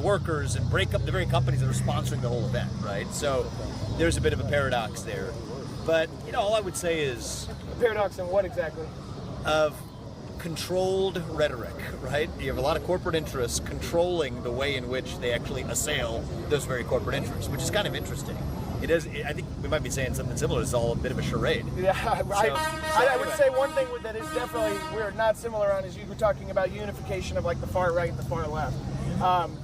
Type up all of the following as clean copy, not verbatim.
workers and break up the very companies that are sponsoring the whole event, right? So there's a bit of a paradox there. But, you know, all I would say is... A paradox in what exactly? Of controlled rhetoric, right? You have a lot of corporate interests controlling the way in which they actually assail those very corporate interests, which is kind of interesting. It is. I think we might be saying something similar. It's all a bit of a charade. Yeah, I would say one thing that is definitely we're not similar on is you were talking about unification of like the far right and the far left.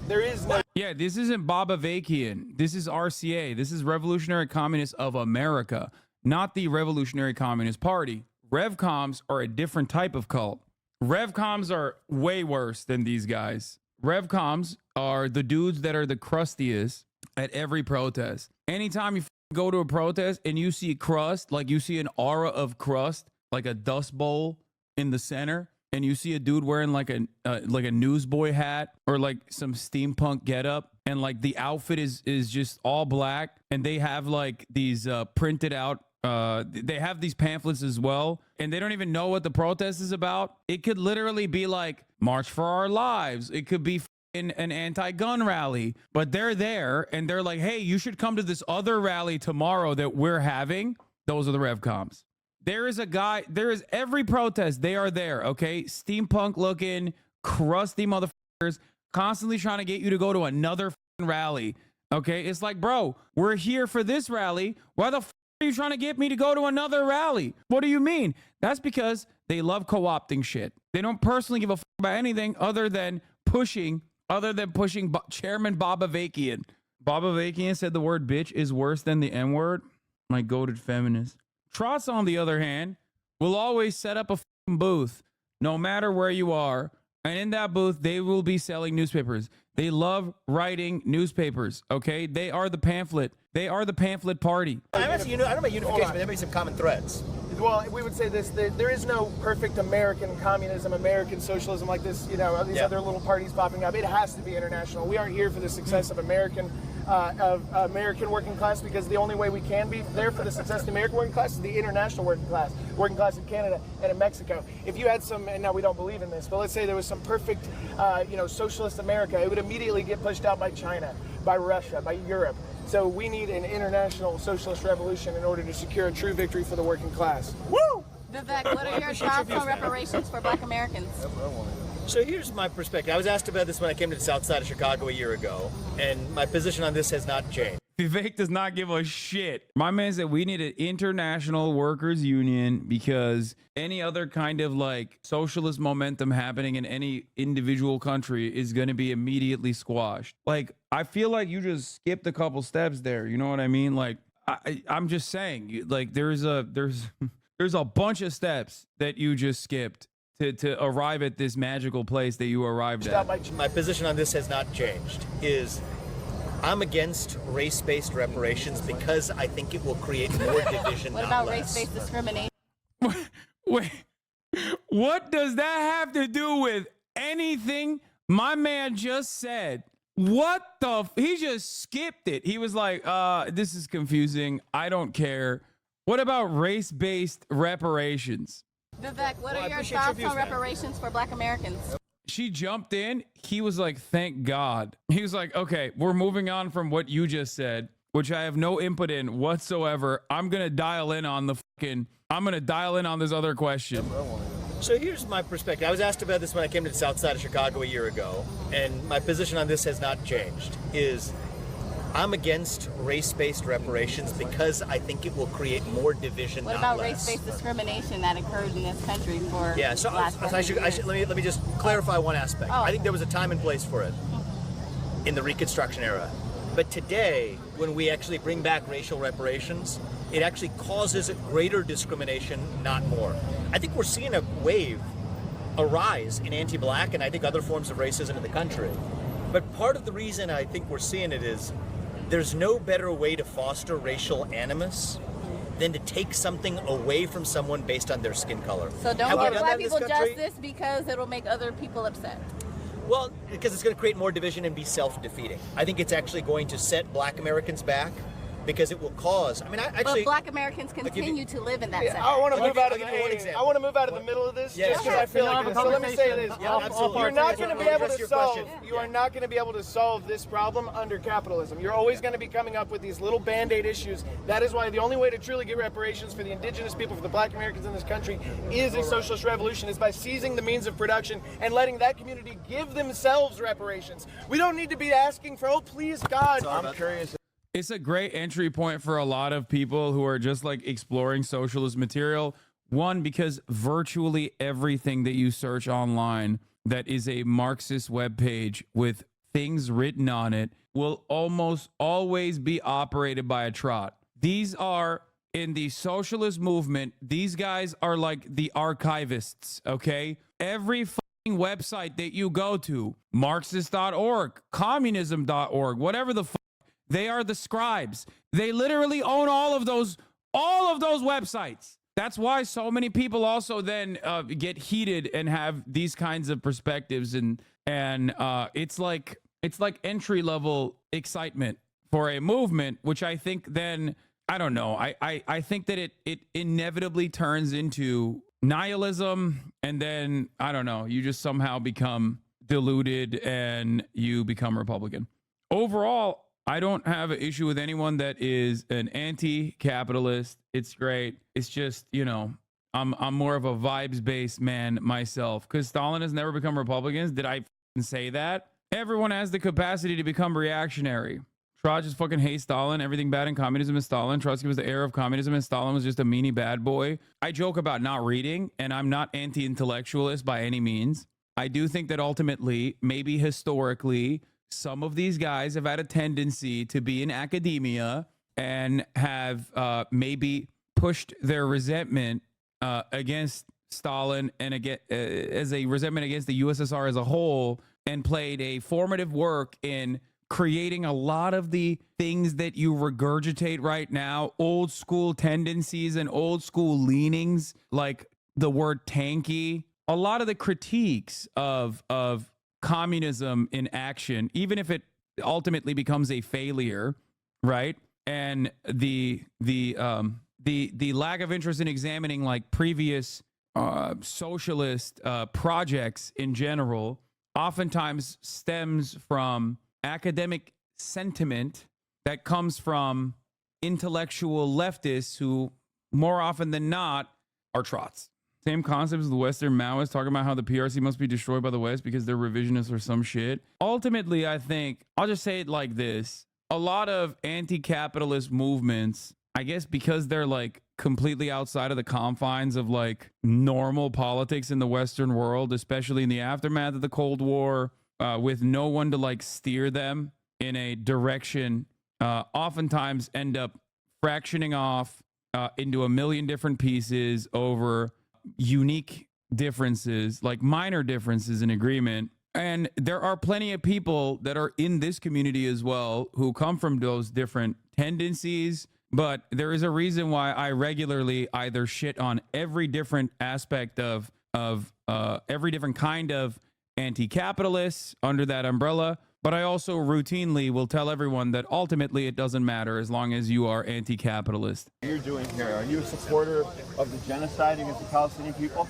There is no. Yeah, this isn't Bobavakian. This is RCA. This is Revolutionary Communists of America, not the Revolutionary Communist Party. Revcoms are a different type of cult. Revcoms are way worse than these guys. Revcoms are the dudes that are the crustiest at every protest. Anytime you go to a protest and you see crust, like you see an aura of crust, like a dust bowl in the center, and you see a dude wearing like a newsboy hat or like some steampunk getup, and like the outfit is just all black, and they have like these printed out. They have these pamphlets as well, and they don't even know what the protest is about. It could literally be like March for Our Lives. It could be an anti-gun rally, but they're there and they're like, hey, you should come to this other rally tomorrow that we're having. Those are the Revcoms. There is a guy, there is every protest. They are there. Okay. Steampunk looking, crusty motherfuckers constantly trying to get you to go to another rally. Okay. It's like, bro, we're here for this rally. Why the are you trying to get me to go to another rally? What do you mean? That's because they love co-opting shit. They don't personally give a about anything other than pushing Chairman Bobavakian. Bobavakian said the word bitch is worse than the N-word. My goated feminist. Trots, on the other hand, will always set up a booth no matter where you are. And in that booth, they will be selling newspapers. They love writing newspapers, okay? They are the pamphlet. They are the pamphlet party. I don't know about unification, but there may be some common threads. Well, we would say this, there is no perfect American communism, American socialism like this, you know, these other little parties popping up. It has to be international. We aren't here for the success of American working class, because the only way we can be there for the success of the American working class is the international working class in Canada and in Mexico. If you had some, and now we don't believe in this, but let's say there was some perfect, socialist America, it would immediately get pushed out by China, by Russia, by Europe. So we need an international socialist revolution in order to secure a true victory for the working class. Woo! Vivek, what are your thoughts on reparations for Black Americans? So here's my perspective. I was asked about this when I came to the south side of Chicago a year ago, and my position on this has not changed. Vivek does not give a shit. My man said we need an international workers union because any other kind of like socialist momentum happening in any individual country is going to be immediately squashed. Like, I feel like you just skipped a couple steps there. You know what I mean? Like, I'm just saying, like, there's a bunch of steps that you just skipped to arrive at this magical place that you arrived at. My position on this has not changed. I'm against race-based reparations because I think it will create more division. What about race-based discrimination? Wait, what does that have to do with anything my man just said? What the? He just skipped it. He was like, this is confusing. I don't care. What about race-based reparations? Vivek, what are your thoughts on reparations for Black Americans? She jumped in. He was like, thank God. He was like, okay, we're moving on from what you just said, which I have no input in whatsoever. I'm going to dial in on this other question. So here's my perspective. I was asked about this when I came to the south side of Chicago a year ago, and my position on this has not changed. I'm against race-based reparations because I think it will create more division. What about race-based discrimination that occurred in this country for? Yeah, so let me just clarify one aspect. I think there was a time and place for it in the Reconstruction era, but today, when we actually bring back racial reparations, it actually causes greater discrimination, not more. I think we're seeing a rise in anti-Black and I think other forms of racism in the country. But part of the reason I think we're seeing it is there's no better way to foster racial animus than to take something away from someone based on their skin color. So don't give Black people justice because it'll make other people upset. Well, because it's going to create more division and be self-defeating. I think it's actually going to set Black Americans back because it will cause. I mean, I actually. But Black Americans continue to live in that center. I want to move out of I'll give you one the. example. I want to move out of the middle of this Yeah, just because sure. I feel like. So let me say this. Yeah, absolutely. You're not going to be able Address to your solve. question. You are not going to be able to solve this problem under capitalism. You're always going to be coming up with these little band-aid issues. That is why the only way to truly get reparations for the indigenous people, for the Black Americans in this country, is a socialist revolution. Is by seizing the means of production and letting that community give themselves reparations. We don't need to be asking for, oh, please, God. I'm curious. It's a great entry point for a lot of people who are just like exploring socialist material. One, because virtually everything that you search online that is a Marxist webpage with things written on it will almost always be operated by a trot. These are in the socialist movement. These guys are like the archivists, okay? Every fucking website that you go to, Marxist.org, communism.org, whatever the fuck, they are the scribes. They literally own all of those websites. That's why so many people also then get heated and have these kinds of perspectives, and it's like entry level excitement for a movement, which I think then I don't know. I think that it inevitably turns into nihilism, and then I don't know. You just somehow become deluded and you become Republican. Overall, I don't have an issue with anyone that is an anti-capitalist. It's great. It's just, you know, I'm more of a vibes-based man myself, because Stalin has never become Republicans. Did I say that? Everyone has the capacity to become reactionary. Trot just fucking hates Stalin. Everything bad in communism is Stalin. Trotsky was the heir of communism, and Stalin was just a meanie bad boy. I joke about not reading, and I'm not anti-intellectualist by any means. I do think that ultimately, maybe historically, some of these guys have had a tendency to be in academia and have maybe pushed their resentment against Stalin and as a resentment against the USSR as a whole, and played a formative work in creating a lot of the things that you regurgitate right now, old school tendencies and old school leanings, like the word tanky. A lot of the critiques of communism in action, even if it ultimately becomes a failure, right? And the lack of interest in examining like previous socialist projects in general oftentimes stems from academic sentiment that comes from intellectual leftists who more often than not are trots. Same concept as the Western Maoists talking about how the PRC must be destroyed by the West because they're revisionists or some shit. Ultimately, I think, I'll just say it like this. A lot of anti-capitalist movements, I guess because they're like completely outside of the confines of like normal politics in the Western world, especially in the aftermath of the Cold War, with no one to like steer them in a direction, oftentimes end up fractioning off into a million different pieces over unique differences, like minor differences in agreement. And there are plenty of people that are in this community as well who come from those different tendencies. But there is a reason why I regularly either shit on every different aspect of every different kind of anti-capitalists under that umbrella. But I also routinely will tell everyone that ultimately it doesn't matter as long as you are anti-capitalist. What you're doing here, are you a supporter of the genocide against the Palestinian people?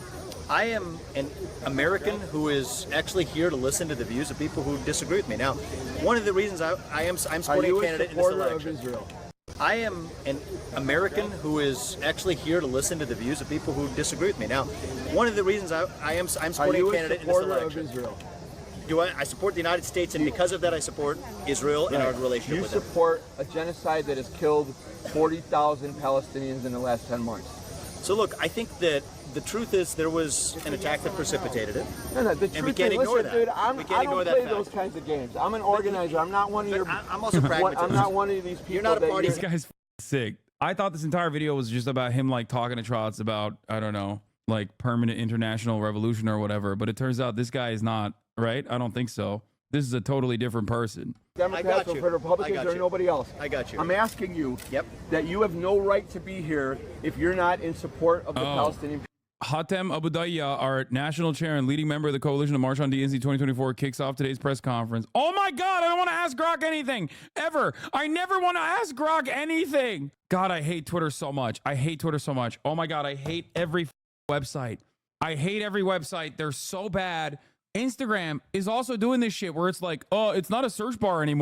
I am an American who is actually here to listen to the views of people who disagree with me. Now, one of the reasons I'm supporting a candidate in this election. Of Israel? I am an American who is actually here to listen to the views of people who disagree with me. Now, one of the reasons I'm supporting a candidate in this election. Of Israel? I support the United States, and because of that, I support Israel and our relationship with them. You support a genocide that has killed 40,000 Palestinians in the last 10 months. So look, I think that the truth is there was an attack that precipitated it. No, the and we truth can't is, ignore listen, that. dude, I don't play fact. those kinds of games. I'm an organizer. I'm not one of your. I'm also pragmatist. I'm not one of these people. You're not a party. This guy's sick. I thought this entire video was just about him like talking to trots about, I don't know, like permanent international revolution or whatever. But it turns out this guy is not, right? I don't think so. This is a totally different person. Democrats or Republicans or nobody else. I got you. I'm asking you that you have no right to be here if you're not in support of the Palestinian people. Hatem Abudaya, our national chair and leading member of the coalition to March on DNC 2024, kicks off today's press conference. Oh my God, I don't want to ask Grok anything ever. I never want to ask Grok anything. God, I hate Twitter so much. I hate Twitter so much. Oh my God, I hate every website. I hate every website. They're so bad. Instagram is also doing this shit where it's like, oh, it's not a search bar anymore.